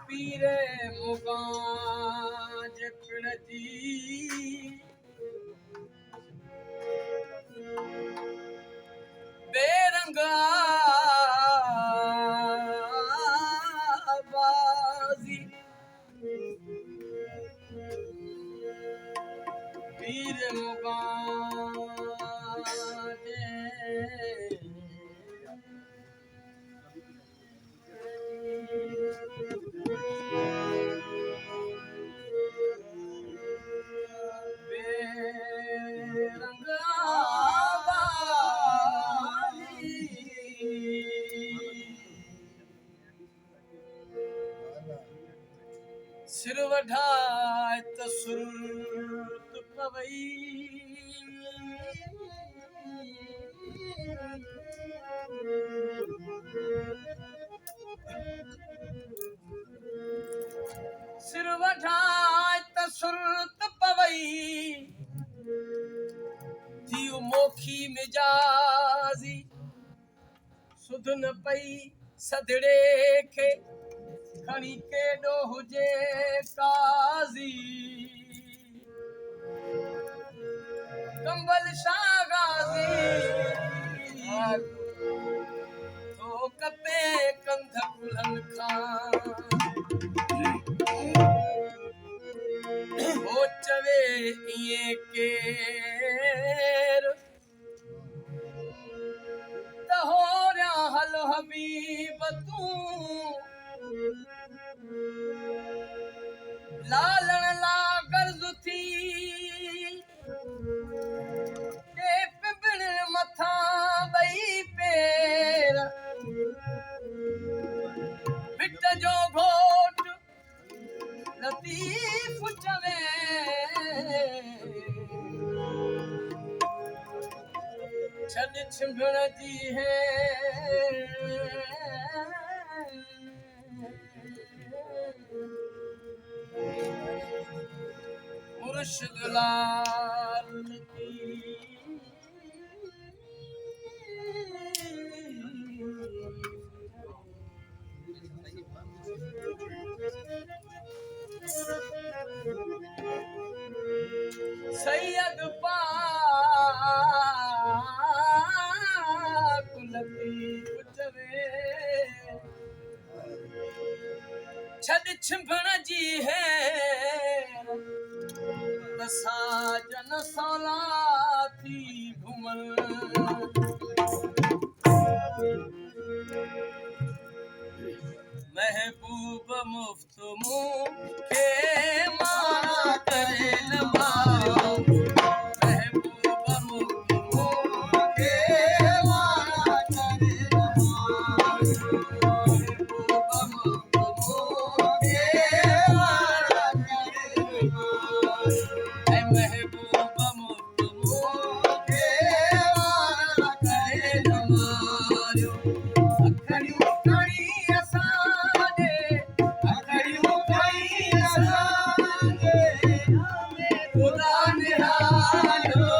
पीरे मुगां जकड़ जी बेरंगा बाजी पीरे मुगां सिर वढाए त सुरत पवई सिर वढाए त सुरत पवई थी मोखी मिजाजी सुध न पई सदड़े खे खणी केॾो हुजे काज़ी कंबल शाह गाज़ी तो कपे कंध कुल्हनि खां हो चवे इएं केर त होरियां हल हबीब तूं लालण ला गर्ज थी के पिबण मथा ॿई पेर बिट जो घोट लतीफ चवे छॾ छिंभण जी है मुर्शिद लाल की सैयद पाक लतीफ चवे छॾ छिंभण जी है साजन सौला थी घुमल महबूब मुफ्त मुखे मारा करे लबायो महबूब मुफ्त मुखे मारा करे लबायो महबूब मुफ्त मुखे मारा करे लबायो महबूब मुफ्त मुखे मारा करे लबायो अखड़ियूं खणी असांजे अखड़ियूं खणी असांजे ख़ुदा निहारियो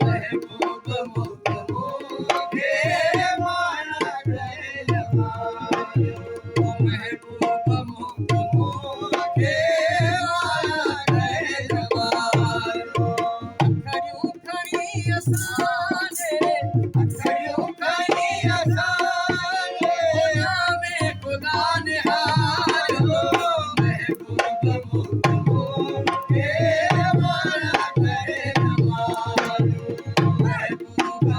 महबूब मुफ्त मुखे मारा करे लबायो महबूब मुफ्त मुखे मारा करे लबायो अखड़ियूं खणी असांजे अखड़ियूं खणी असांजे ख़ुदा निहारियो महबूब मुफ्त मुखे मारा करे लबायो महबूब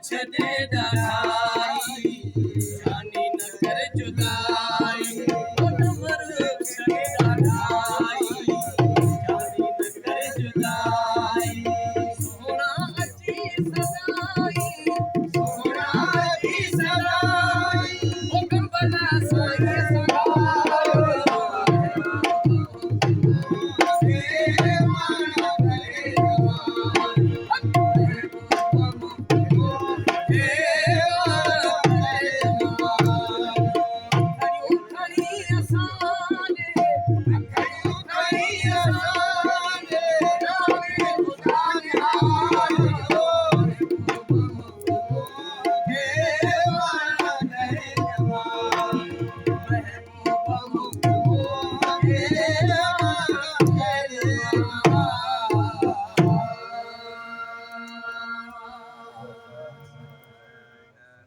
छॾे